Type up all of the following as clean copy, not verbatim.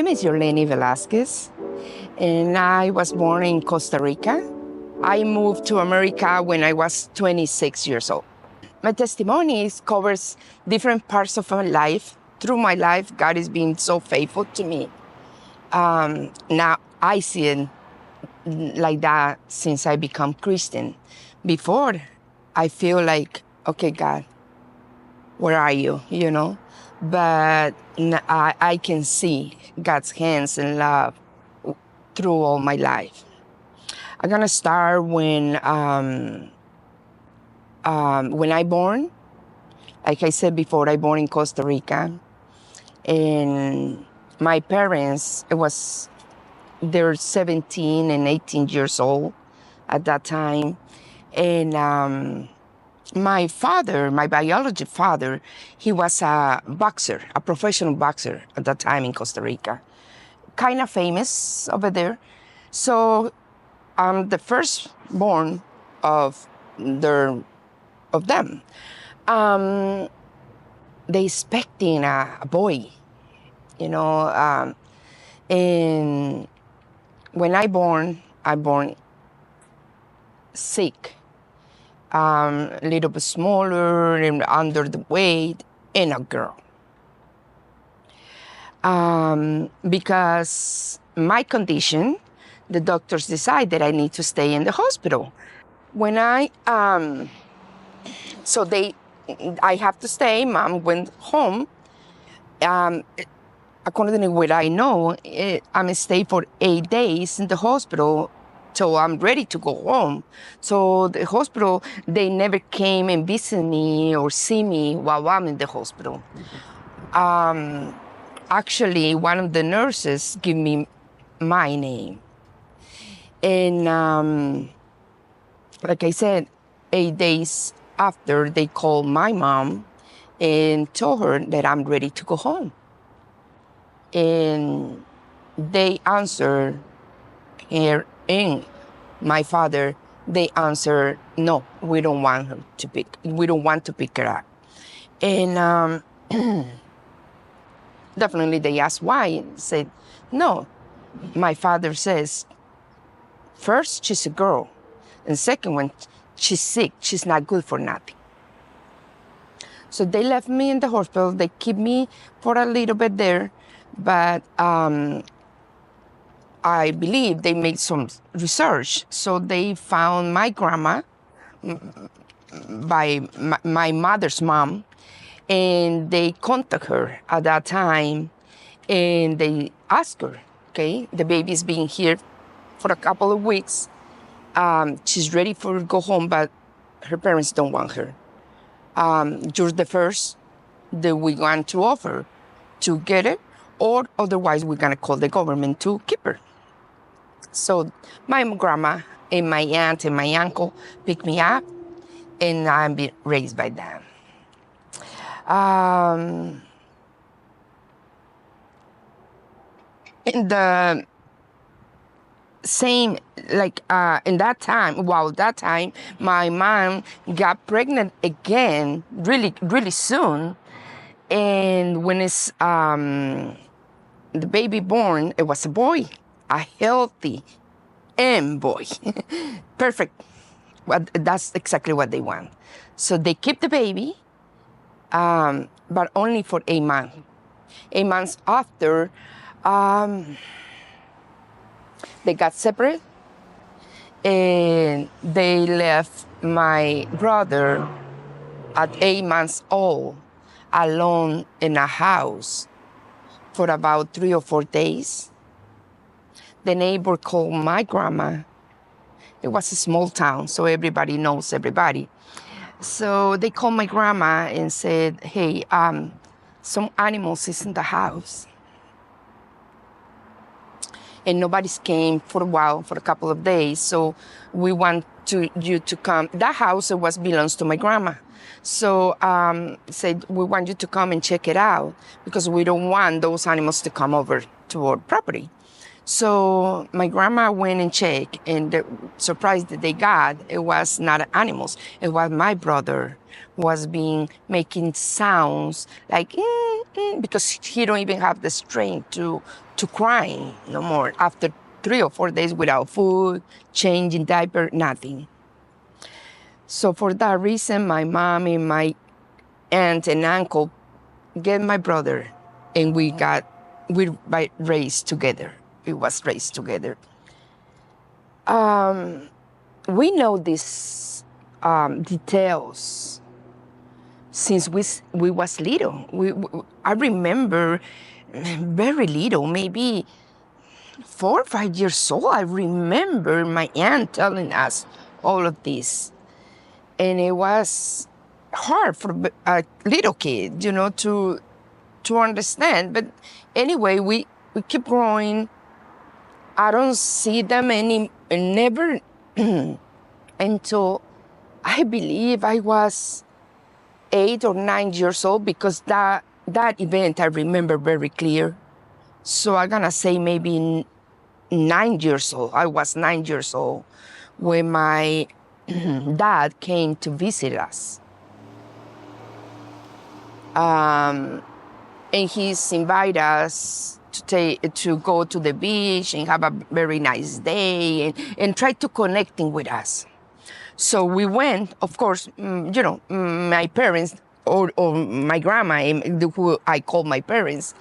My name is Yorleni Velasquez, and I was born in Costa Rica. I moved to America when I was 26 years old. My testimony covers different parts of my life. Through my life, God has been so faithful to me. Now I see it like that since I become Christian. Before, I feel like, okay, God, where are you? But I can see God's hands and love through all my life. I'm gonna start when I born. Like I said before, I born in Costa Rica, and my parents, they're 17 and 18 years old at that time, and my father, my biology father, he was a boxer, a professional boxer at that time in Costa Rica, kind of famous over there. So I'm the firstborn of of them. They expecting a boy, you know, and when I born sick, a little bit smaller and under the weight, and a girl. Because my condition, the doctors decide that I need to stay in the hospital. When I have to stay. Mom went home. According to what I know, I'm stay for 8 days in the hospital till I'm ready to go home. So the hospital, they never came and visit me or see me while I'm in the hospital. Actually, one of the nurses gave me my name. And like I said, 8 days after, they called my mom and told her that I'm ready to go home. And they answered her and my father, they answered, no, we don't want to pick her up. And definitely they asked why. Said, no, my father says, first, she's a girl. And second one, she's sick. She's not good for nothing. So they left me in the hospital. They keep me for a little bit there. But I believe they made some research. So they found my grandma by my mother's mom. And they contact her at that time. And they ask her, okay, the baby's been here for a couple of weeks. She's ready for go home, but her parents don't want her. You're the first that we want to offer to get it, or otherwise we're gonna call the government to keep her. So my grandma and my aunt and my uncle picked me up, and I'm being raised by them. In the same, like in that time, my mom got pregnant again really, really soon. And when the baby born, it was a boy, a healthy boy. Perfect. Well, that's exactly what they want. So they keep the baby, but only for 8 months. 8 months after, they got separate, and they left my brother at 8 months old alone in a house for about 3 or 4 days. The neighbor called my grandma. It was a small town, so everybody knows everybody. So they called my grandma and said, hey, some animals is in the house. And nobody's came for a while, for a couple of days. So we want you to come. That house belongs to my grandma. So said, we want you to come and check it out because we don't want those animals to come over to our property. So my grandma went and checked, and the surprise that they got, it was not animals. It was my brother was making sounds like because he don't even have the strength to cry no more after 3 or 4 days without food, changing diaper, nothing. So for that reason, my mom and my aunt and uncle get my brother, and we raised together. We was raised together. We know these details since we was little. I remember very little, maybe 4 or 5 years old. I remember my aunt telling us all of this, and it was hard for a little kid, to understand. But anyway, we keep growing. I don't see them never until I believe I was 8 or 9 years old, because that event I remember very clear. So I'm gonna say maybe 9 years old. I was 9 years old when my dad came to visit us. And he's invited us to go to the beach and have a very nice day and try to connecting with us. So we went, of course, my parents or my grandma, who I call my parents,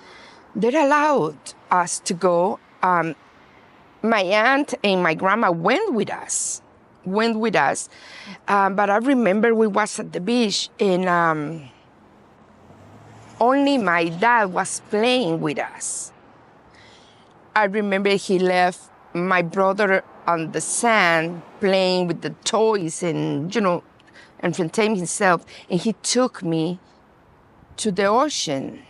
they allowed us to go. My aunt and my grandma went with us. But I remember we was at the beach, and only my dad was playing with us. I remember he left my brother on the sand playing with the toys and entertaining himself, and he took me to the ocean.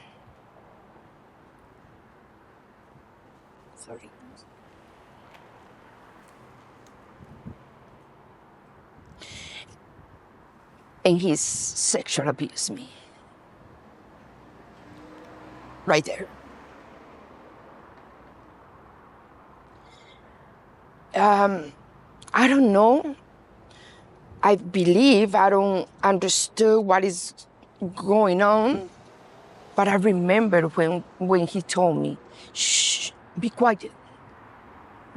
Sorry. And he sexual abused me. Right there. I don't know. I believe I don't understand what is going on, but I remember when he told me, "Shh, be quiet.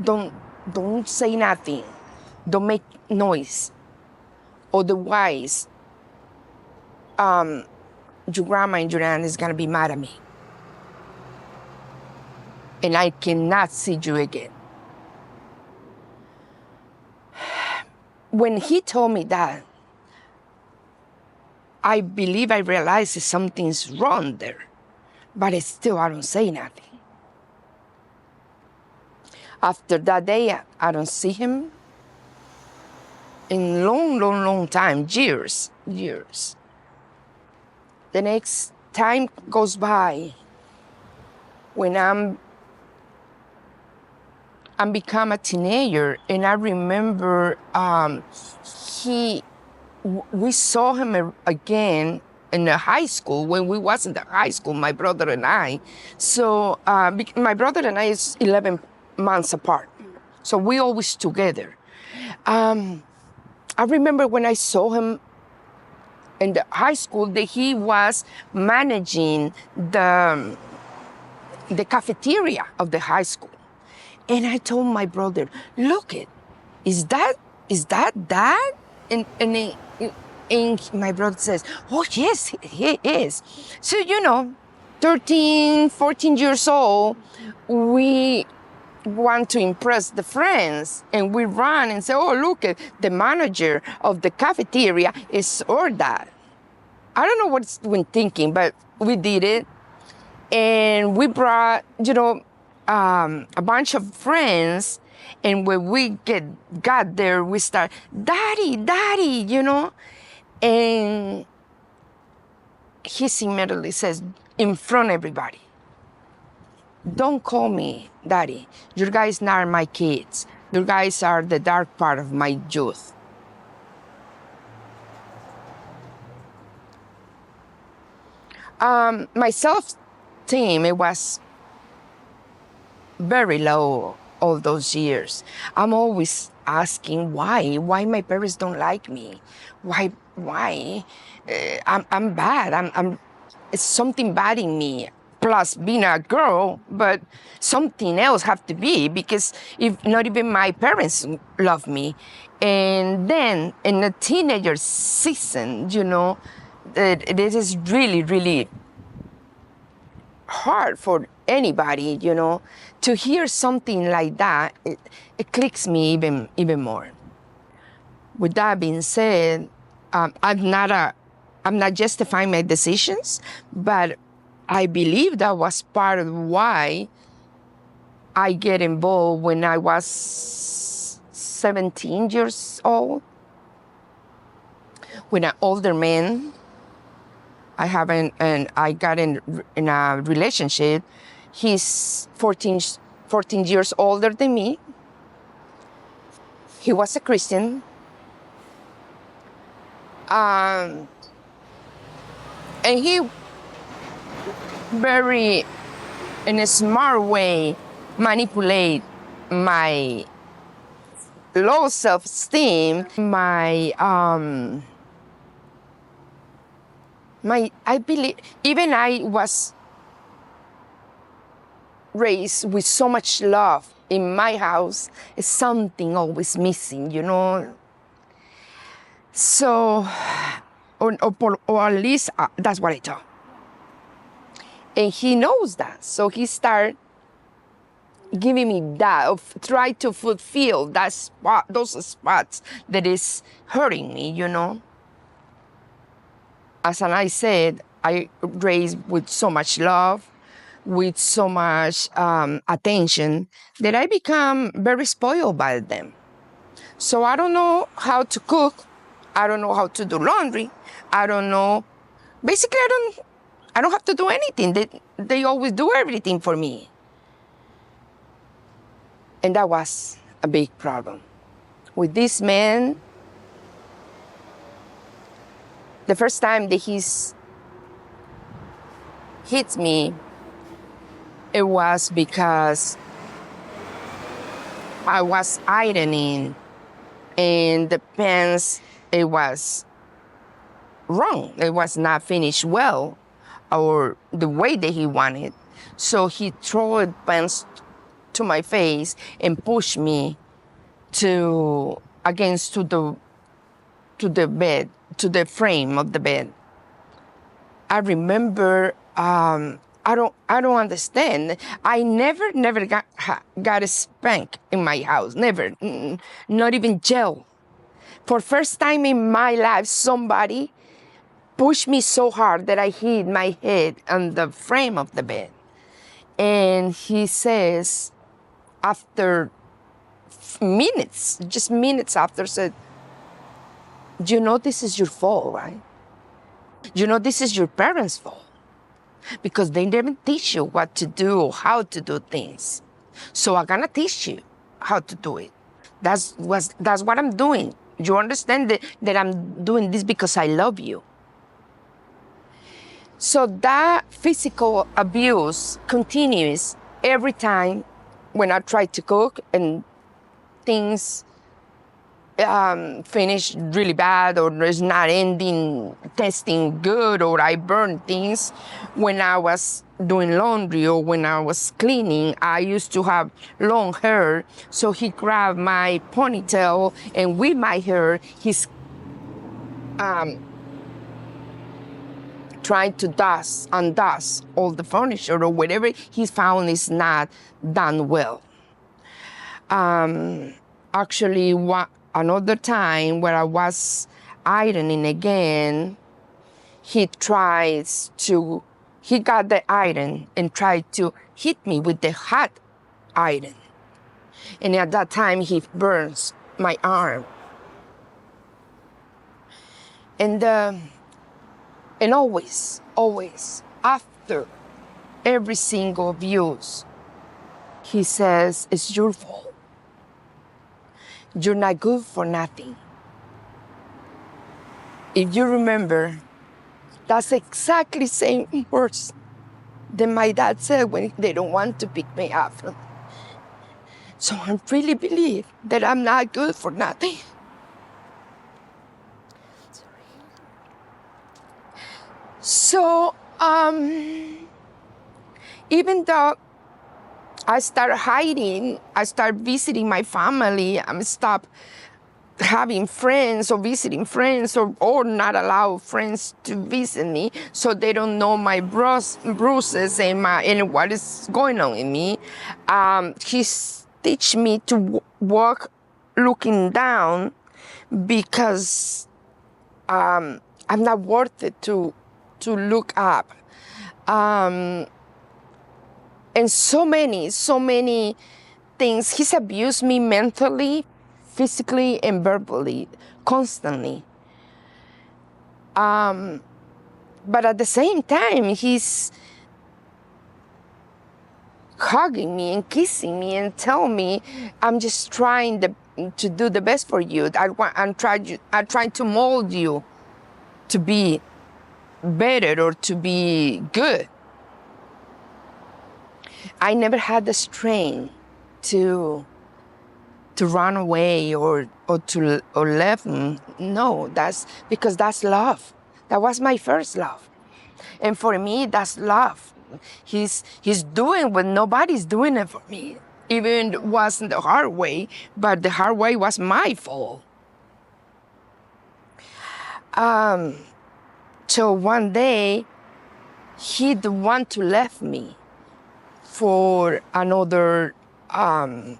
Don't say nothing. Don't make noise. Otherwise, your grandma and your aunt is gonna be mad at me, and I cannot see you again." When he told me that, I believe I realized that something's wrong there, but still I don't say nothing. After that day, I don't see him in long time, years. The next time goes by when I'm become a teenager, and I remember we saw him again in the high school when we was in the high school, my brother and I. So my brother and I is 11 months apart, so we always together. I remember when I saw him in the high school that he was managing the cafeteria of the high school. And I told my brother, "Look is that Dad?" And my brother says, "Oh yes, he is." So 13, 14 years old, we want to impress the friends, and we run and say, "Oh, look, the manager of the cafeteria is our dad." I don't know what's been thinking, but we did it, and we brought a bunch of friends, and when we got there, we start, "Daddy, Daddy," and he immediately says in front of everybody, "Don't call me Daddy. You guys not my kids. You guys are the dark part of my youth." My self-esteem, it was very low all those years. I'm always asking why my parents don't like me, why I'm bad. I'm it's something bad in me. Plus being a girl, but something else have to be, because if not even my parents love me. And then in the teenager season, this is really, really hard for anybody, to hear something like that. It clicks me even more. With that being said, I'm not justifying my decisions, but I believe that was part of why I get involved when I was 17 years old. When an older man, I got in a relationship. He's 14 years older than me. He was a Christian. And he very, in a smart way, manipulate my low self-esteem, I believe, even I was raised with so much love in my house, is something always missing, So, or at least that's what I thought. And he knows that, so he started giving me that, try to fulfill those spots that is hurting me, As I said, I raised with so much love, with so much attention, that I become very spoiled by them. So I don't know how to cook. I don't know how to do laundry. I don't know. Basically, I don't have to do anything. They always do everything for me. And that was a big problem. With this man, the first time that he's hit me, it was because I was ironing and the pants, it was wrong. It was not finished well, or the way that he wanted. So he threw pants to my face and pushed me against the bed, to the frame of the bed. I remember, I don't understand. I never got a spank in my house, never, not even jail. For first time in my life, somebody pushed me so hard that I hit my head on the frame of the bed. And he says, after minutes, just minutes after, said, this is your fault, right? This is your parents' fault, because they didn't teach you what to do or how to do things. So I'm gonna teach you how to do it. That's what I'm doing. You understand that I'm doing this because I love you. So that physical abuse continues every time when I try to cook and things finish really bad, or it's not tasting good, or I burn things. When I was doing laundry or when I was cleaning, I used to have long hair, so he grabbed my ponytail, and with my hair, he's trying to dust all the furniture, or whatever he found is not done well. Actually, another time where I was ironing again, he got the iron and tried to hit me with the hot iron. And at that time, he burns my arm. And always, after every single abuse, he says, it's your fault. You're not good for nothing. If you remember, that's exactly the same words that my dad said when they don't want to pick me up. So I really believe that I'm not good for nothing. So even though I start hiding, I start visiting my family, I'm stop having friends or visiting friends or not allow friends to visit me so they don't know my bruises and what is going on in me. He's teach me to walk looking down because I'm not worth it to look up. And so many things. He's abused me mentally, physically, and verbally, constantly. But at the same time, he's hugging me and kissing me and telling me, I'm just trying to do the best for you. I'm trying to mold you to be better or to be good. I never had the strength to run away or leave him. No, that's because that's love. That was my first love. And for me, that's love. He's doing what nobody's doing it for me. Even it wasn't the hard way, but the hard way was my fault. So one day, he didn't want to leave me for another, I'll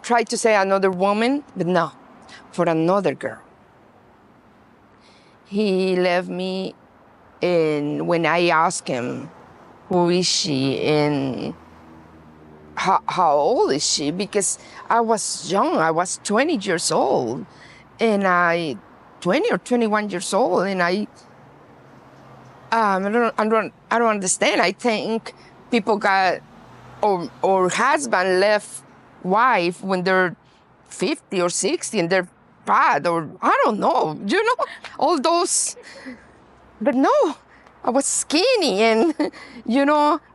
try to say another woman, but no, for another girl. He left me, and when I asked him, who is she and how old is she? Because I was young, I was 20 years old, and 20 or 21 years old, and I don't understand. I think people got or husband left wife when they're 50 or 60 and they're bad, or I don't know, all those. But no, I was skinny and,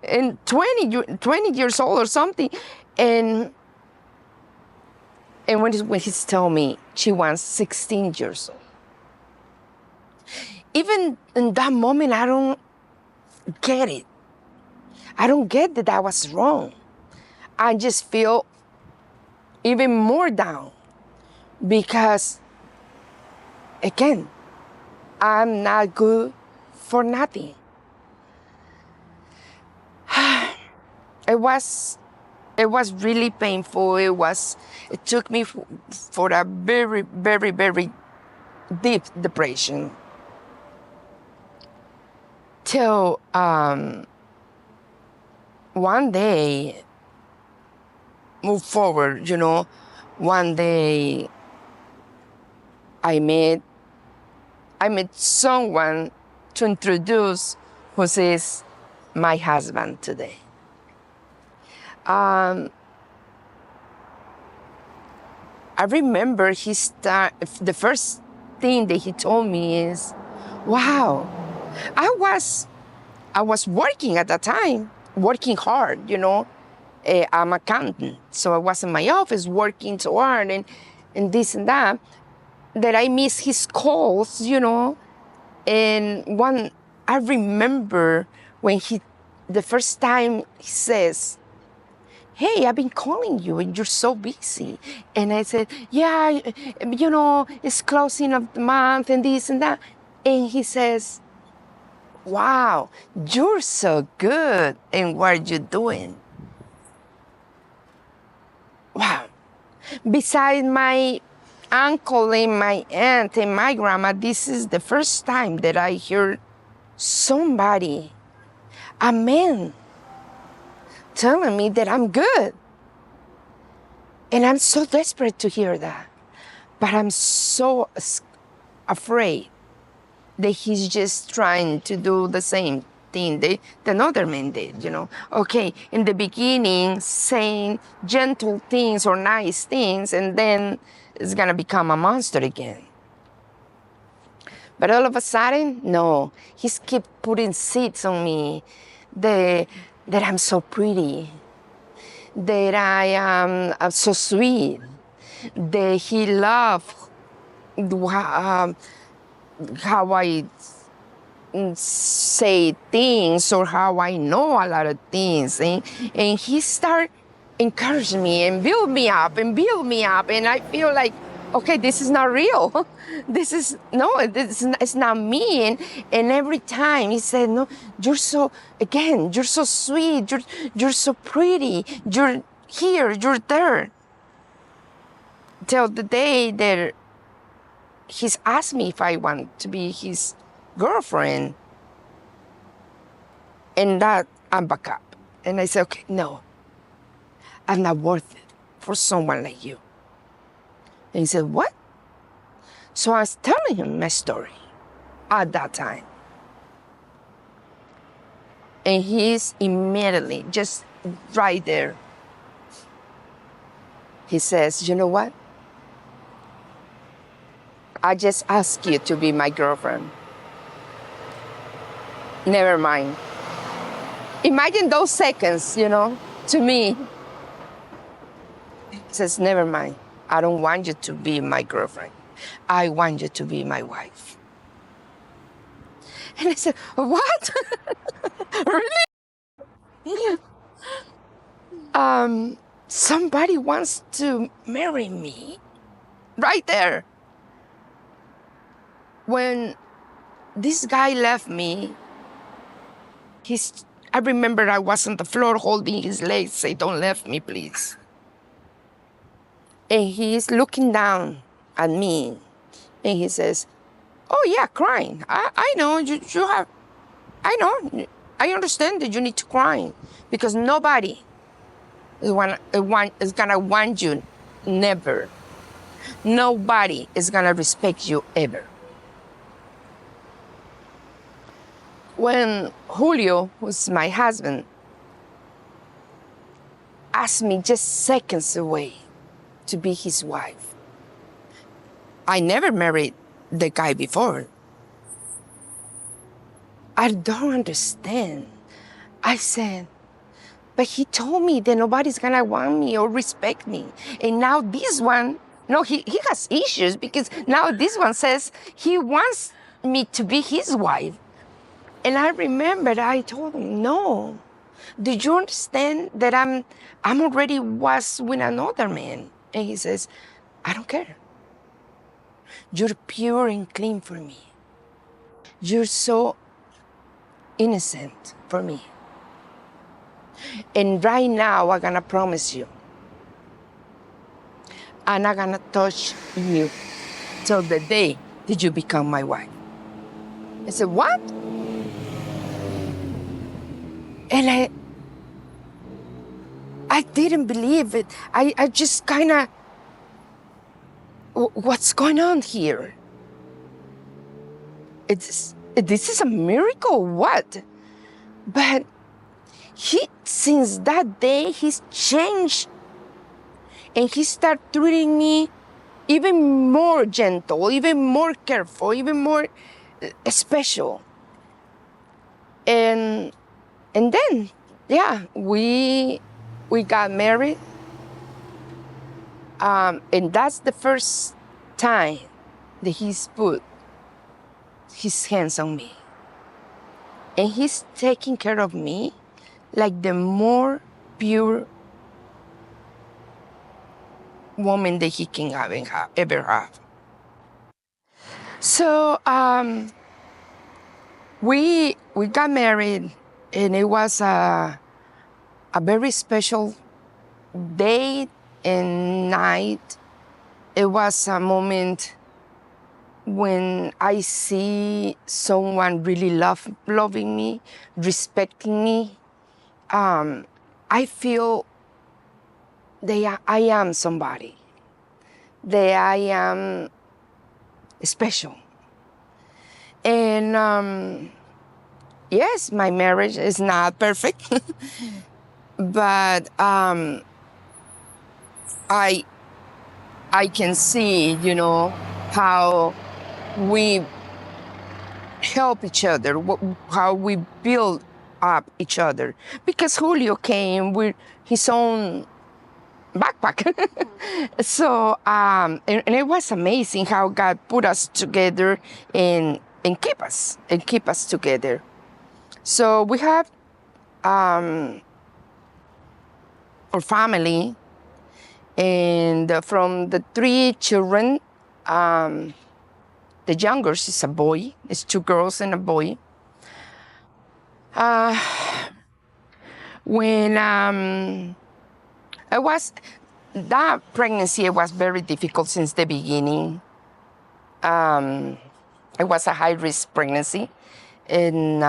and 20 years old or something. And when he's telling me she was 16 years old. Even in that moment, I don't get it. I don't get that I was wrong. I just feel even more down because, again, I'm not good for nothing. It was really painful. It took me for a very, very, very deep depression. Till one day, move forward, one day I met someone to introduce who is my husband today. I remember the first thing that he told me is, wow, I was working at that time, working hard, I'm an accountant. So I was in my office working so hard and this and that I miss his calls, And I remember when the first time he says, hey, I've been calling you and you're so busy. And I said, yeah, it's closing of the month and this and that. And he says, wow, you're so good in what you're doing. Wow. Besides my uncle and my aunt and my grandma, this is the first time that I hear somebody, a man, telling me that I'm good. And I'm so desperate to hear that. But I'm so afraid that he's just trying to do the same thing that another man did, Okay, in the beginning, saying gentle things or nice things, and then it's gonna become a monster again. But all of a sudden, no, he's keep putting seeds on me. that I'm so pretty, that I am so sweet, that he loves how I say things or how I know a lot of things. And he started encouraging me and build me up and build me up. And I feel like, okay, this is not real. It's not me. And every time he said, no, you're so sweet. You're so pretty. You're here, you're there. Till the day that he's asked me if I want to be his girlfriend. And that I'm back up. And I said, okay, no, I'm not worth it for someone like you. And he said, what? So I was telling him my story at that time. And he's immediately, just right there, he says, you know what? I just asked you to be my girlfriend. Never mind. Imagine those seconds, to me. He says, never mind. I don't want you to be my girlfriend. I want you to be my wife. And I said, what? Really? Somebody wants to marry me right there. When this guy left me, I remember I was on the floor holding his legs, say, don't leave me, please. And he's looking down at me, and he says, oh yeah, crying. I know, I understand that you need to cry, because nobody is gonna want you, never. Nobody is gonna respect you, ever. When Julio, who's my husband, asked me just seconds away to be his wife, I never married the guy before. I don't understand. I said, but he told me that nobody's gonna want me or respect me. And now this one, no, he has issues, because now this one says he wants me to be his wife. And I remembered I told him, no, did you understand that I'm already was with another man? And he says, I don't care. You're pure and clean for me. You're so innocent for me. And right now, I'm gonna promise you, I'm not gonna touch you till the day that you become my wife. I said, what? And I didn't believe it. I just kind of, what's going on here? This is a miracle, what? But since that day, he's changed. And he started treating me even more gentle, even more careful, even more special. And then, yeah, we got married. And that's the first time that he's put his hands on me. And he's taking care of me like the more pure woman that he can ever have. So we got married, and it was a very special day and night. It was a moment when I see someone really loving me, respecting me. I feel that I am somebody, that I am special. And yes, my marriage is not perfect, but I can see, how we help each other, how we build up each other because Julio came with his own backpack. So, and it was amazing how God put us together and keep us together. So we have our family, and from the 3 children, the youngest is a boy. It's 2 girls and a boy. When that pregnancy was very difficult since the beginning. It was a high-risk pregnancy. And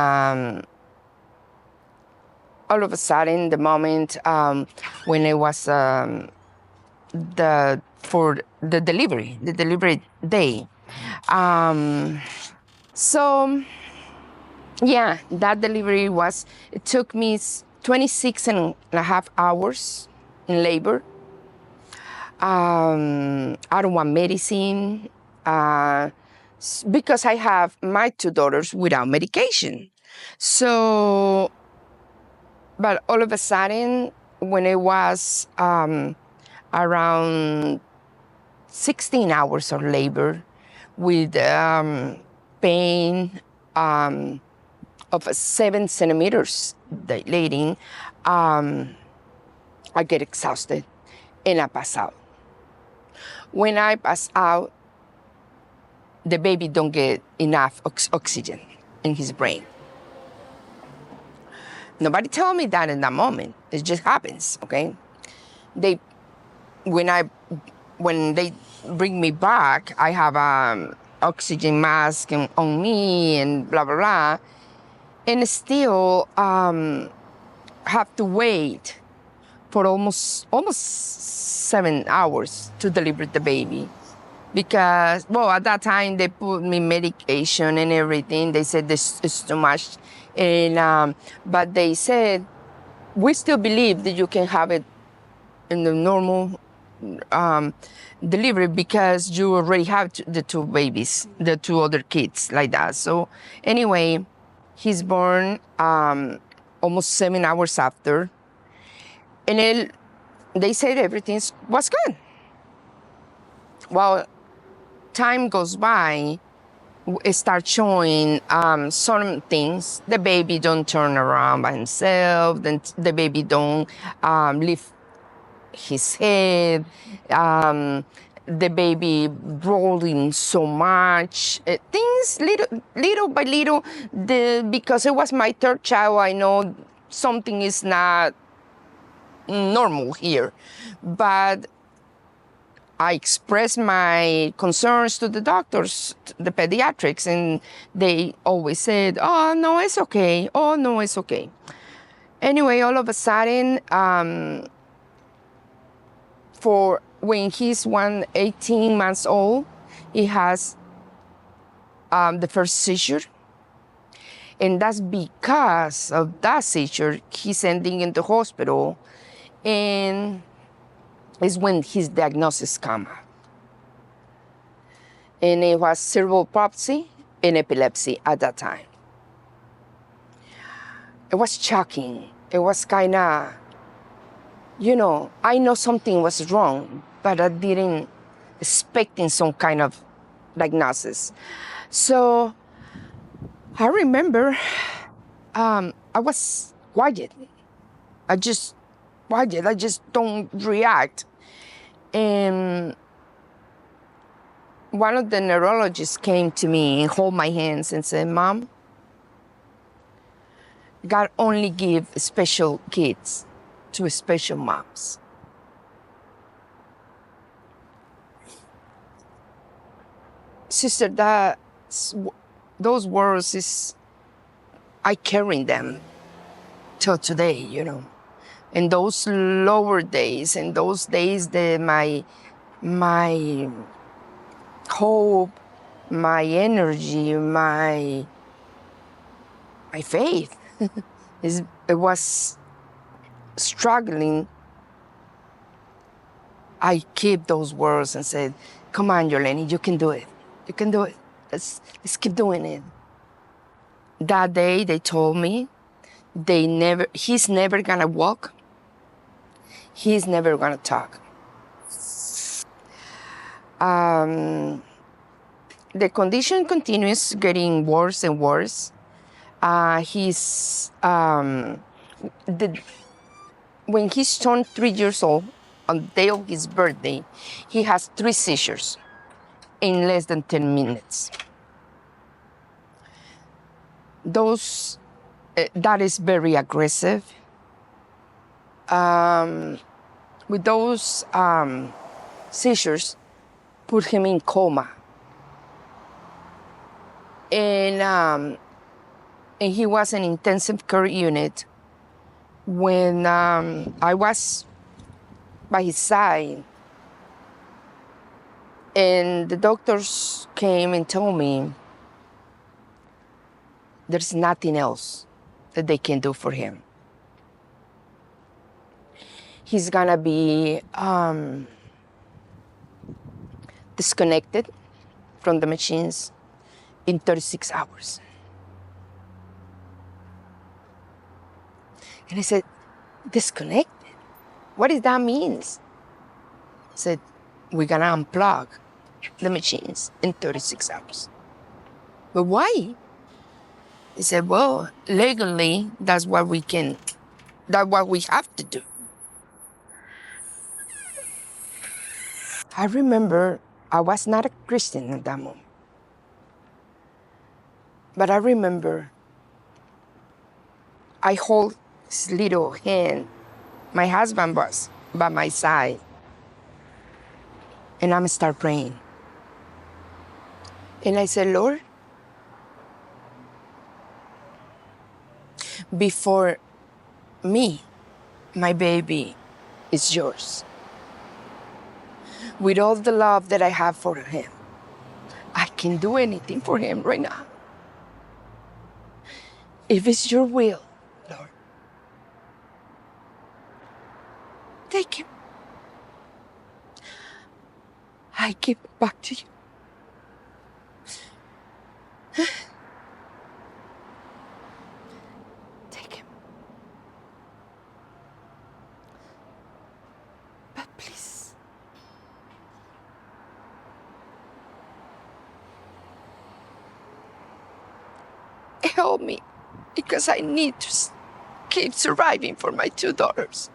all of a sudden, the moment when it was for the delivery day. So, yeah, that delivery it took me 26 and a half hours in labor. I don't want medicine because I have my 2 daughters without medication. So, but all of a sudden, when it was around 16 hours of labor with pain of 7 centimeters dilating, I get exhausted and I pass out. When I pass out, the baby don't get enough oxygen in his brain. Nobody told me that in that moment. It just happens, okay? When they bring me back, I have oxygen mask on me and blah, blah, blah. And still have to wait for almost 7 hours to deliver the baby. Because, well, at that time, they put me medication and everything. They said this is too much. And but they said, we still believe that you can have it in the normal delivery because you already have the 2 babies, the 2 other kids like that. So anyway, he's born almost 7 hours after. And they said everything was good. Well, time goes by, it starts showing some things. The baby don't turn around by himself. Then the baby don't lift his head. The baby rolling so much. Things little by little. Because it was my 3rd child, I know something is not normal here, but I expressed my concerns to the doctors, the pediatrics, and they always said, oh, no, it's okay. Oh, no, it's okay. Anyway, all of a sudden, for when he's 18 months old, he has the first seizure. And that's because of that seizure, he's ending in the hospital. And is when his diagnosis came out. And it was cerebral palsy and epilepsy at that time. It was shocking. It was kind of, I know something was wrong, but I didn't expect some kind of diagnosis. So I remember I was quiet. I just don't react. And one of the neurologists came to me and held my hands and said, Mom, God only gives special kids to special moms. Sister, those words I carry them till today, In those lower days, in those days that my hope, my energy, my faith, it was struggling. I keep those words and said, come on, Yorleni, you can do it. You can do it. Let's keep doing it. That day, they told me He's never gonna walk. He's never gonna talk. The condition continues getting worse and worse. When he's turned 3 years old, on the day of his birthday, he has 3 seizures in less than 10 minutes. That is very aggressive. With those seizures, put him in coma. And he was in intensive care unit when I was by his side. And the doctors came and told me there's nothing else that they can do for him. He's gonna be disconnected from the machines in 36 hours. And I said, disconnected? What does that mean? I said, we're gonna unplug the machines in 36 hours. But why? He said, well, legally, that's what we have to do. I remember I was not a Christian at that moment. But I remember I hold his little hand. My husband was by my side. And I'm start praying. And I said, Lord, before me, my baby is yours. With all the love that I have for him, I can do anything for him right now. If it's your will, Lord, take him. I give it back to you. Take him. But please, help me, because I need to keep surviving for my 2 daughters.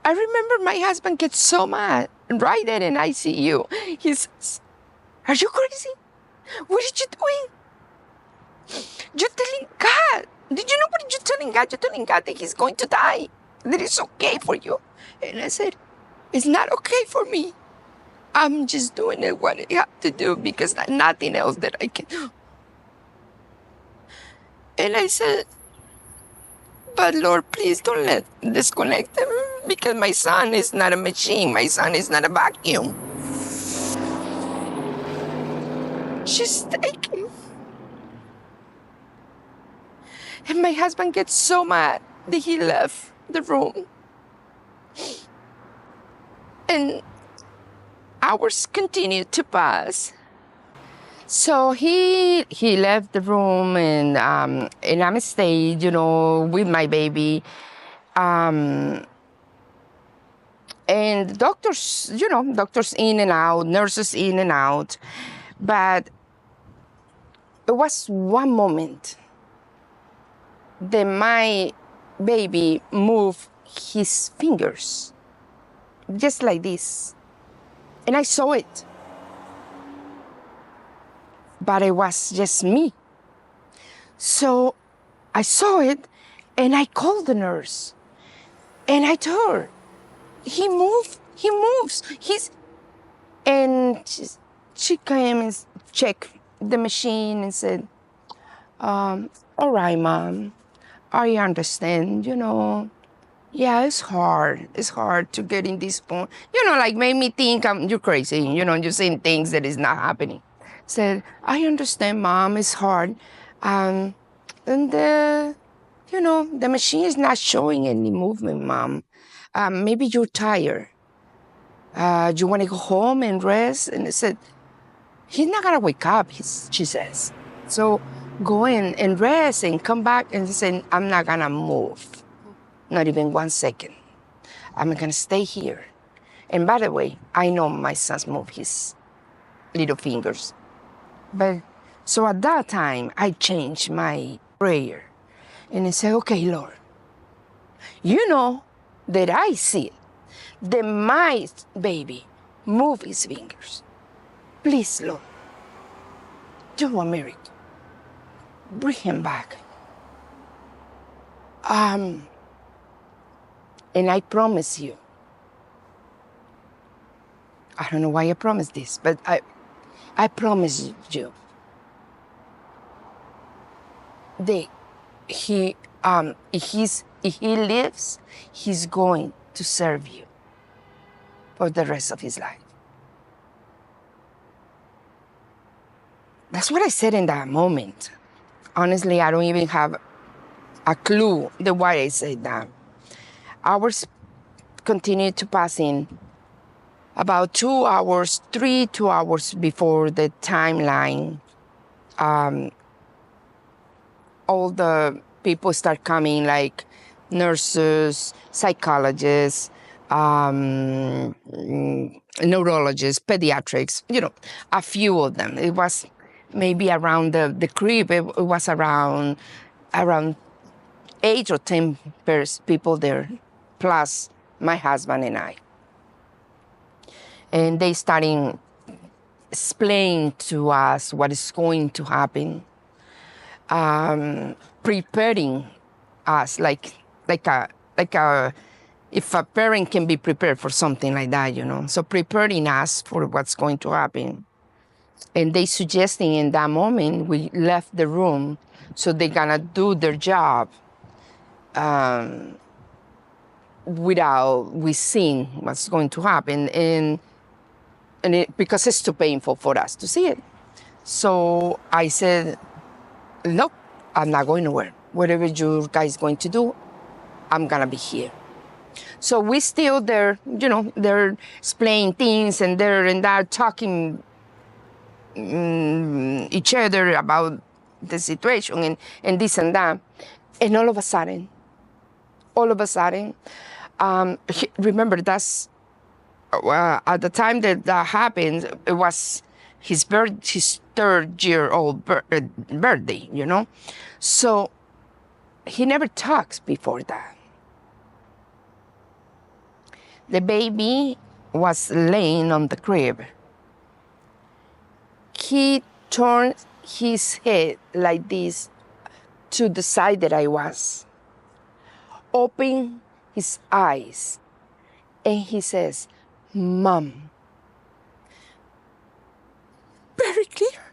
I remember my husband gets so mad right there in ICU. He says, are you crazy? What are you doing? You're telling God. Did you know what you're telling God? You're telling God that he's going to die. That it's okay for you. And I said, it's not okay for me. I'm just doing it what I have to do because there's nothing else that I can do. And I said, but Lord, please don't let disconnect them because my son is not a machine. My son is not a vacuum. Just take him. And my husband gets so mad that he left the room. And hours continued to pass. So he left the room and I'm stayed, with my baby. And doctors, doctors in and out, nurses in and out. But it was one moment that my baby moved his fingers, just like this. And I saw it. But it was just me. So I saw it and I called the nurse. And I told her, he moves. And she came and checked the machine and said, all right, Mom, I understand, Yeah, it's hard. It's hard to get in this point. Like made me think you're crazy, you're saying things that is not happening. Said, I understand, Mom, it's hard. And the machine is not showing any movement, Mom. Maybe you're tired. You want to go home and rest? And I said, he's not going to wake up, she says. So go in and rest and come back and say, I'm not gonna move, not even 1 second. I'm gonna stay here. And by the way, I know my son's move his little fingers. But so at that time, I changed my prayer. And I said, okay, Lord, you know that I see that my baby move his fingers. Please, Lord, do a miracle. Bring him back. And I promise you, I don't know why I promised this, but I promise you that if he lives, he's going to serve you for the rest of his life. That's what I said in that moment. Honestly, I don't even have a clue the why I said that. Hours continued to pass in. About 2 hours, 2 hours before the timeline, all the people start coming, like nurses, psychologists, neurologists, pediatrics, a few of them. It was maybe around the crib, it was around 8 or 10 people there, plus my husband and I. And they starting explaining to us what is going to happen, preparing us like if a parent can be prepared for something like that, So preparing us for what's going to happen. And they suggesting in that moment we left the room so they're gonna do their job without we seeing what's going to happen. Because it's too painful for us to see it. So I said, nope, I'm not going nowhere. Whatever you guys going to do, I'm gonna be here. So we still there, they're explaining things and they're and that talking each other about the situation and this and that. And all of a sudden, remember that's, at the time that happened, it was his 3rd-year-old birthday, So he never talks before that. The baby was laying on the crib. He turned his head like this to the side that I was, opened his eyes, and he says, Mom. Very clear.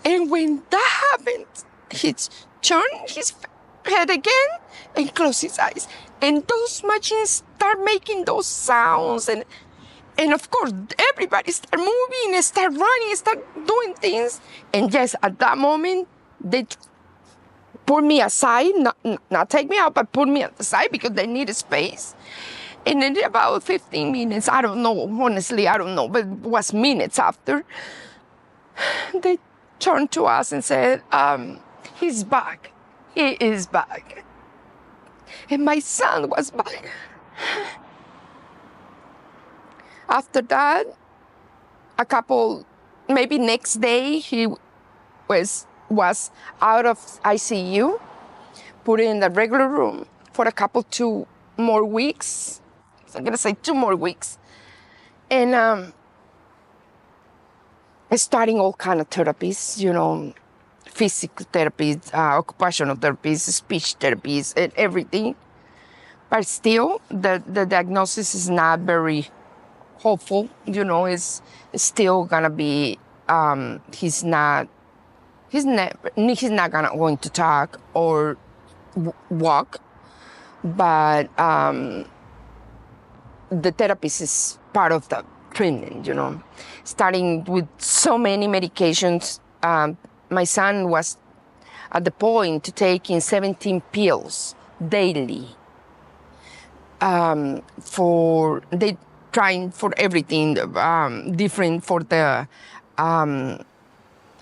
And when that happened, he turned his head again and closed his eyes. And those machines start making those sounds. And of course, everybody start moving, start running, start doing things. And yes, at that moment, they put me aside, not take me out, but put me aside because they needed space. And in about 15 minutes, I don't know, honestly, I don't know, but it was minutes after, they turned to us and said, he's back. He is back. And my son was back. After that, maybe next day, he was out of ICU, put in the regular room for 2 more weeks. So I'm gonna say 2 more weeks. And starting all kind of therapies, physical therapies, occupational therapies, speech therapies, and everything. But still, the diagnosis is not very hopeful. It's still gonna be, he's not going to talk or walk, but the therapist is part of the treatment, starting with so many medications. My son was at the point to taking 17 pills daily. trying for everything, different for the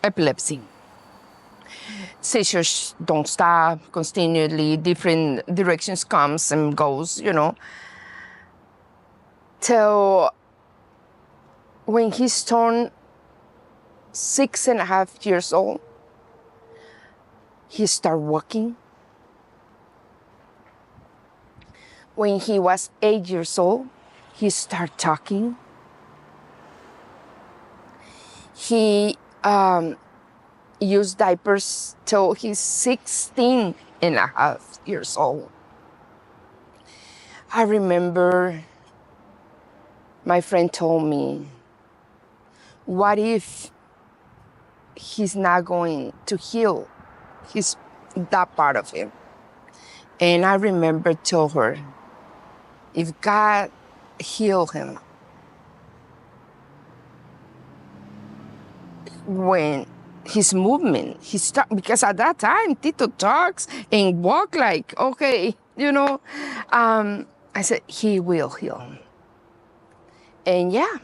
epilepsy. Seizures don't stop continually, different directions comes and goes, till when he's turned 6.5 years old, he started walking. When he was 8 years old, he started talking. He used diapers till he's 16.5 years old. I remember my friend told me, what if he's not going to heal that part of him? And I remember told her, if God heal him, when his movement, because at that time, Tito talks and walk like, okay, I said, he will heal him. And yeah,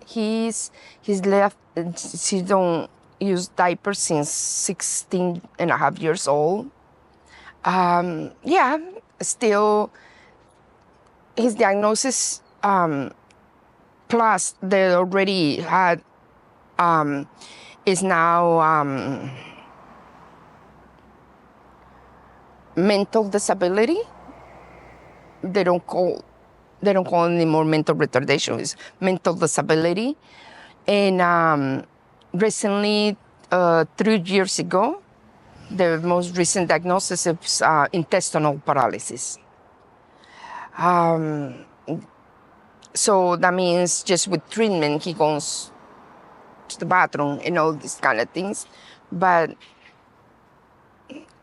he's left, she don't use diapers since 16.5 years old. Still, his diagnosis, plus they already had, is now mental disability. They don't call it anymore mental retardation. It's mental disability. And recently, 3 years ago, the most recent diagnosis is intestinal paralysis. So that means just with treatment, he goes to the bathroom and all these kind of things. But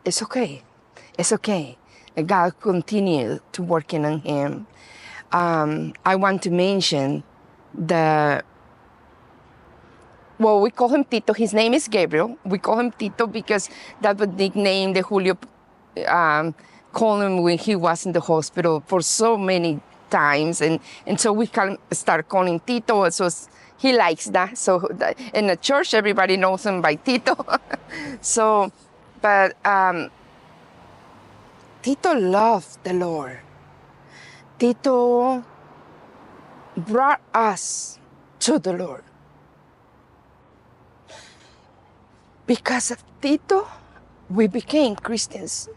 it's okay. It's okay. God continued to working on him. I want to mention we call him Tito. His name is Gabriel. We call him Tito because that's the nickname that Julio called him when he was in the hospital for so many times. And so we start calling Tito. So he likes that. So in the church, everybody knows him by Tito. But Tito loved the Lord. Tito brought us to the Lord. Because of Tito, we became Christians.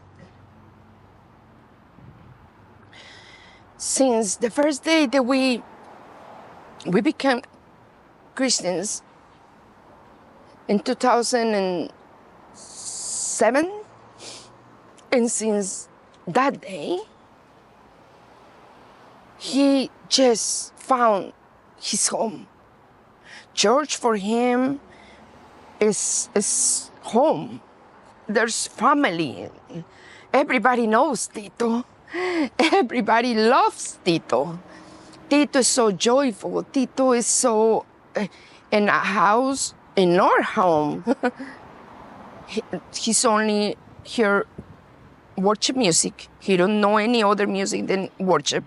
Since the first day that we became Christians in 2007, and since that day, he just found his home. Church for him is home. There's family. Everybody knows Tito. Everybody loves Tito. Tito is so joyful. Tito is so in a house, in our home. He's only hear worship music. He don't know any other music than worship.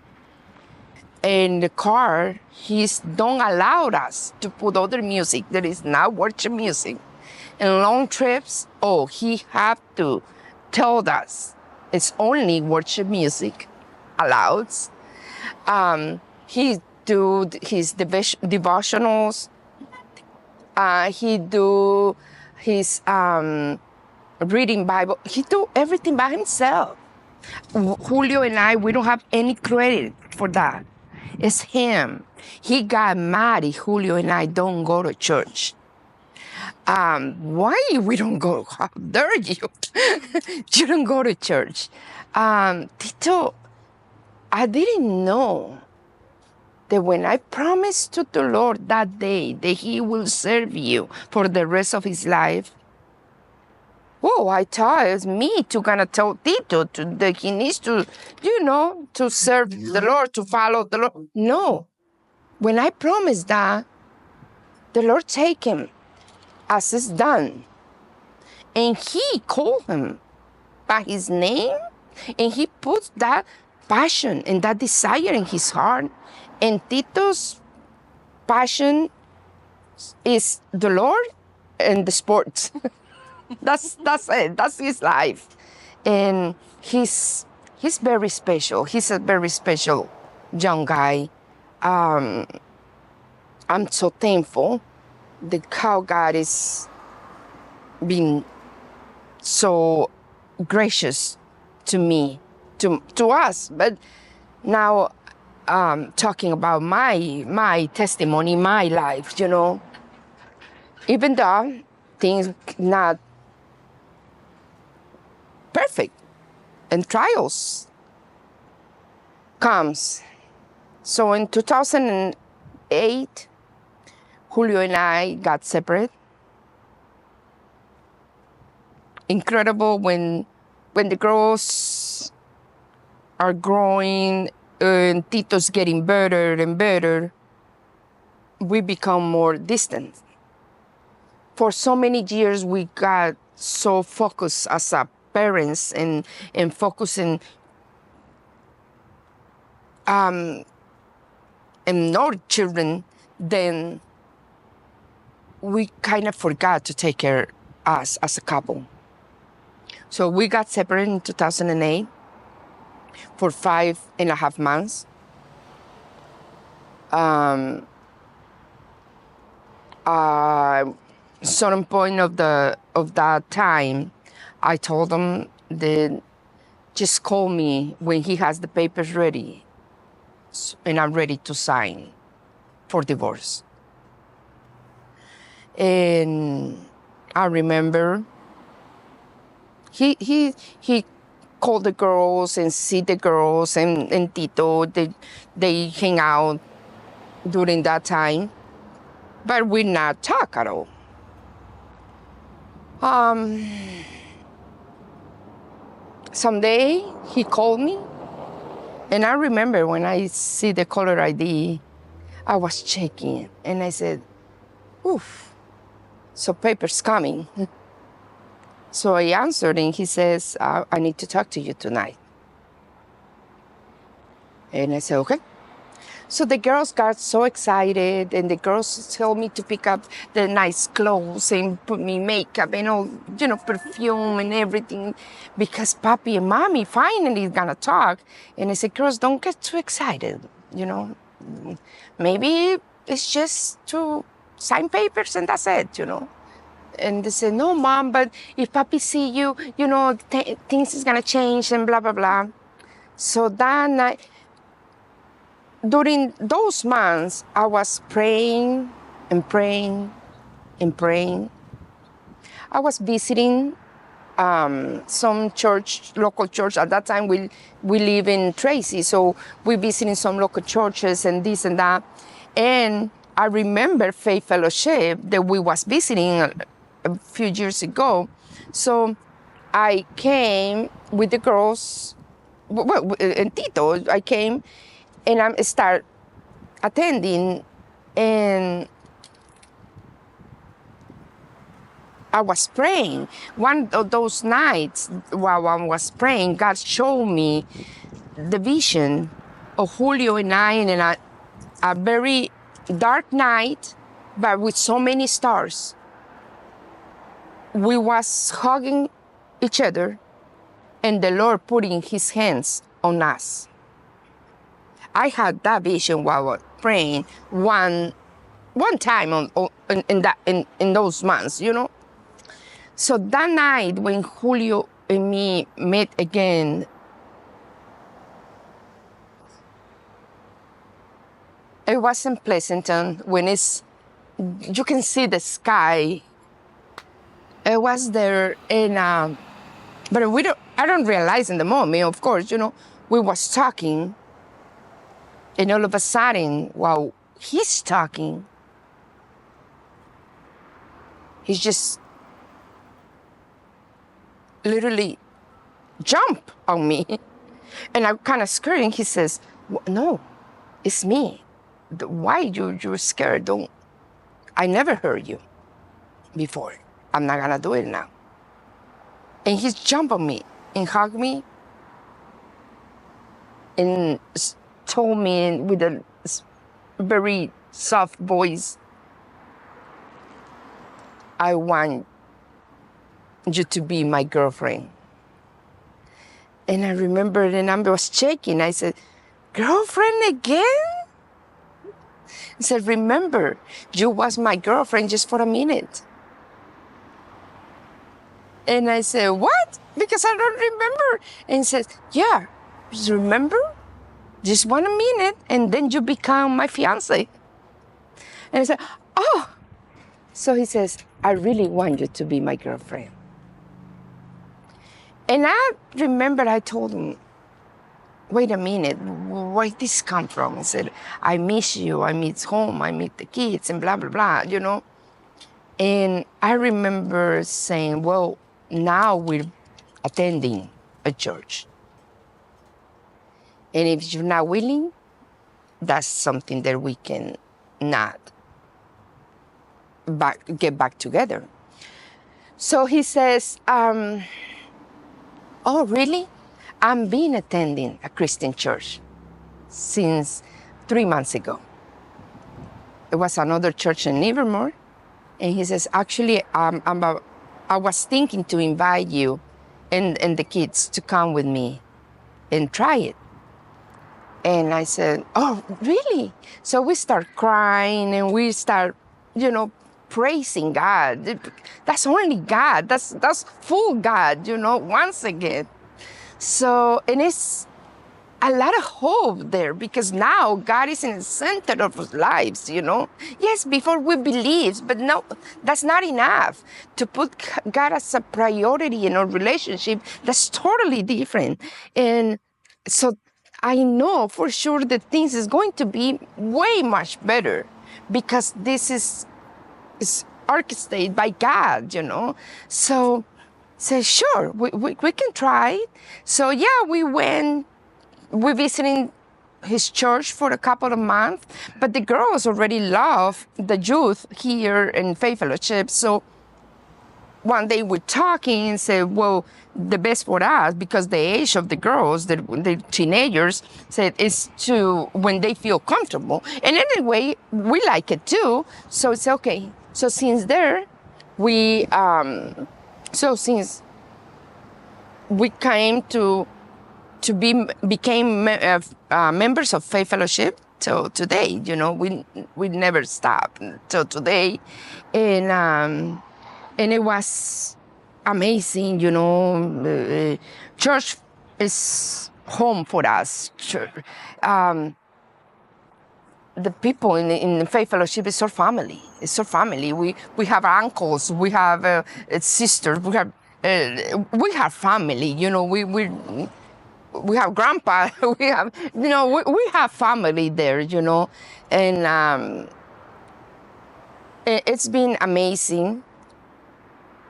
In the car, he's don't allow us to put other music that is not worship music. In long trips, he have to tell us it's only worship music allowed. He do his devotionals. He do his reading Bible. He do everything by himself. Julio and I, we don't have any credit for that. It's him. He got mad if Julio and I don't go to church. Why we don't go? How dare you? You don't go to church. Tito, I didn't know that when I promised to the Lord that day that he will serve you for the rest of his life, I thought it was me to gonna tell Tito that he needs to, to serve the Lord, to follow the Lord. No. When I promised that, the Lord take him as it's done. And he called him by his name, and he put that passion and that desire in his heart. And Tito's passion is the Lord and the sports. That's it. That's his life. And he's very special. He's a very special young guy. I'm so thankful that how God is being so gracious to me, to us. But now, talking about my testimony, my life, even though things not perfect and trials comes. So in 2008, Julio and I got separate. Incredible when the girls are growing and Tito's getting better and better, we become more distant. For so many years, we got so focused as a parents and focusing and our children, then we kind of forgot to take care of us as a couple. So we got separated in 2008 for 5.5 months. Certain point of that time, I told him that just call me when he has the papers ready, and I'm ready to sign for divorce. And I remember he called the girls and see the girls and Tito. They hang out during that time, but we not talk at all. Someday he called me, and I remember when I see the caller ID, I was checking, and I said, "Oof, so paper's coming." So I answered, and he says, I need to talk to you tonight. And I said, okay. So the girls got so excited, and the girls told me to pick up the nice clothes and put me makeup and all, perfume and everything, because Papi and Mommy finally gonna talk. And I said, girls, don't get too excited, Maybe it's just to sign papers and that's it, And they said, no, Mom, but if Papi see you, things is gonna change and blah, blah, blah. So that night, during those months, I was praying and praying and praying. I was visiting some local church. At that time, we live in Tracy, so we visiting some local churches and this and that. And I remember Faith Fellowship that we was visiting a few years ago. So I came with the girls, and Tito. I came and I start attending, and I was praying. One of those nights while I was praying, God showed me the vision of Julio and I in a very dark night, but with so many stars. We was hugging each other, and the Lord putting his hands on us. I had that vision while I was praying one time in those months, So that night when Julio and me met again, it was in Pleasanton when you can see the sky. I was there, and but I don't realize in the moment, of course, we was talking, and all of a sudden, while he's talking, he's just literally jump on me, and I'm kind of scared. And he says, "No, it's me. Why you're scared? I never heard you before. I'm not gonna do it now." And he jumped on me and hugged me and told me with a very soft voice, I want you to be my girlfriend. And I remember the number was checking. I said, girlfriend again? He said, remember, you was my girlfriend just for a minute. And I said, what? Because I don't remember. And he says, yeah, just remember? Just 1 minute, and then you become my fiance. And I said, oh. So he says, I really want you to be my girlfriend. And I remember I told him, wait a minute, where did this come from? He said, I miss you, I miss home, I miss the kids, and blah, blah, blah, you know? And I remember saying, well, now we're attending a church. And if you're not willing, that's something that we can not get back together. So he says, oh, really? I've been attending a Christian church since 3 months ago. It was another church in Livermore. And he says, actually, I was thinking to invite you and the kids to come with me and try it. And I said, oh, really? So we start crying and we start, you know, praising God. That's only God. That's full God, you know, once again. So, and it's a lot of hope there because now God is in the center of our lives, you know. Yes, before we believed, but no, that's not enough. To put God as a priority in our relationship, that's totally different. And so I know for sure that things is going to be way much better because this is orchestrated by God, you know. So say, sure, we can try it. So yeah, we visited his church for a couple of months, but the girls already love the youth here in Faith Fellowship. So one day we're talking and said, well, the best for us, because the age of the girls, the teenagers, said is to when they feel comfortable. And anyway, we like it too. So it's okay. So since there, since we came became members of Faith Fellowship till today, you know, we never stop till today. And it was amazing, you know. Church is home for us. The people in the Faith Fellowship is our family. It's our family. We have uncles, we have sisters, we have family. You know, we have grandpa. We have, you know, we have family there. You know, and it's been amazing.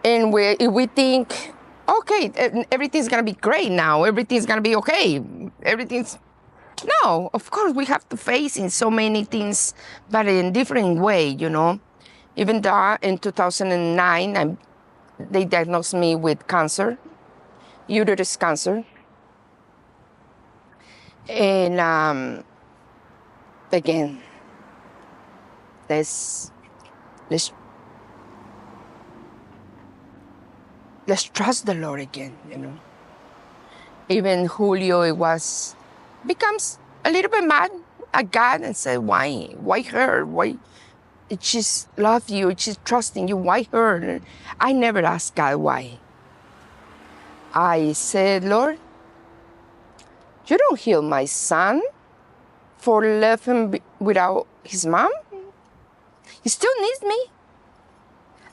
And we think, okay, everything's gonna be great now. Everything's gonna be okay. No, of course we have to face in so many things, but in different way, you know. Even though in 2009, they diagnosed me with cancer, uterus cancer. And again, let's trust the Lord again, you know. Even Julio, becomes a little bit mad at God and said, why her? Why? She's love you, she's trusting you, why her? I never asked God why. I said, Lord, you don't heal my son for left him without his mom. He still needs me.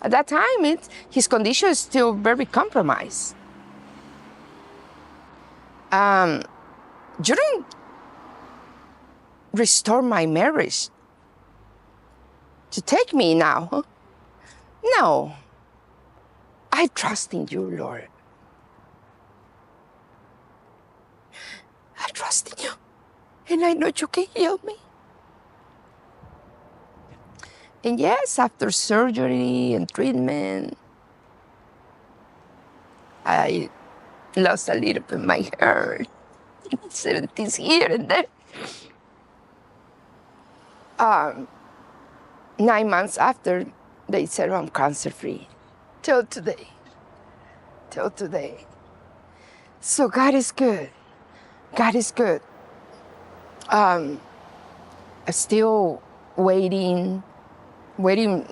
At that time, his condition is still very compromised. You don't restore my marriage to take me now. Huh? No. I trust in you, Lord. I trust in you. And I know you can heal me. And yes, after surgery and treatment, I lost a little bit of my hair. 70s here and there. 9 months after, they said I'm cancer-free. Till today. Till today. So God is good. God is good. I'm still waiting. My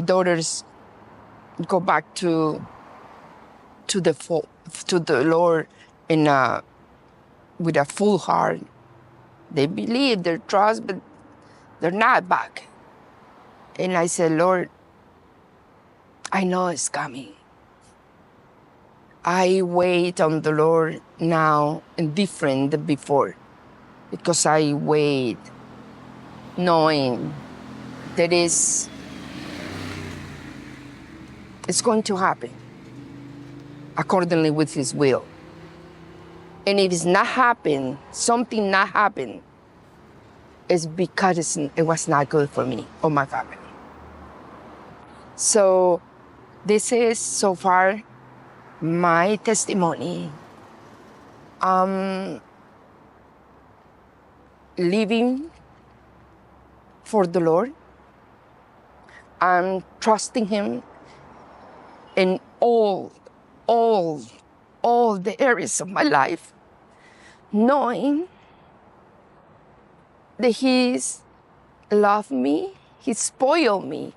daughters go back to the Lord with a full heart. They believe, they trust, but they're not back. And I said, Lord, I know it's coming. I wait on the Lord now and different than before, because I wait knowing that it's going to happen accordingly with His will. And if it's not happen, something not happen, it's because it was not good for me or my family. So this is so far my testimony. Living for the Lord. I'm trusting Him in all the areas of my life, knowing that He's loved me, He spoiled me,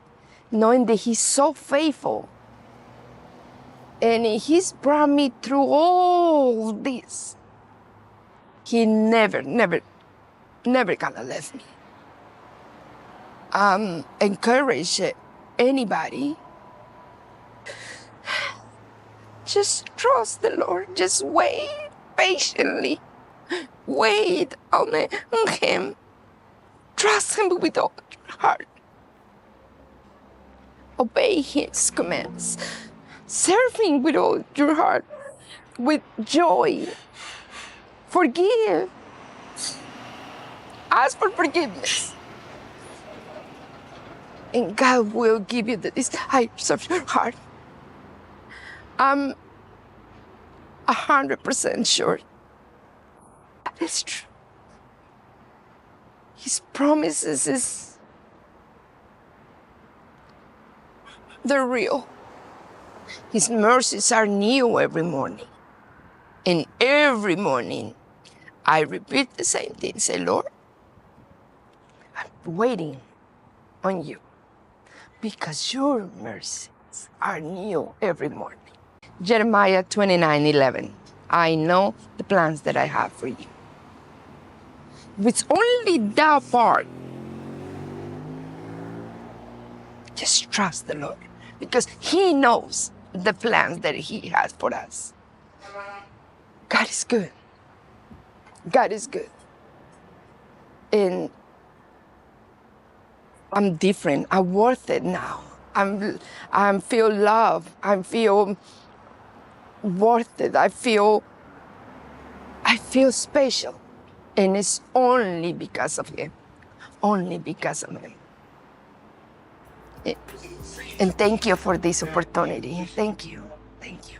knowing that He's so faithful. And He's brought me through all this. He never gonna leave me. Encourage anybody. Just trust the Lord. Just wait patiently. Wait on Him. Trust Him with all your heart. Obey His commands. Serve Him with all your heart, with joy. Forgive. Ask for forgiveness. And God will give you the desires of your heart. I'm 100% sure that is true. His promises they're real. His mercies are new every morning. And every morning, I repeat the same thing. Say, Lord, I'm waiting on you because your mercies are new every morning. Jeremiah 29:11. I know the plans that I have for you. With only that part, just trust the Lord because He knows the plans that He has for us. God is good. God is good. And I'm different. I'm worth it now. I feel loved. I feel worth it. I feel special. And it's only because of Him. Only because of Him. And thank you for this opportunity. Thank you. Thank you.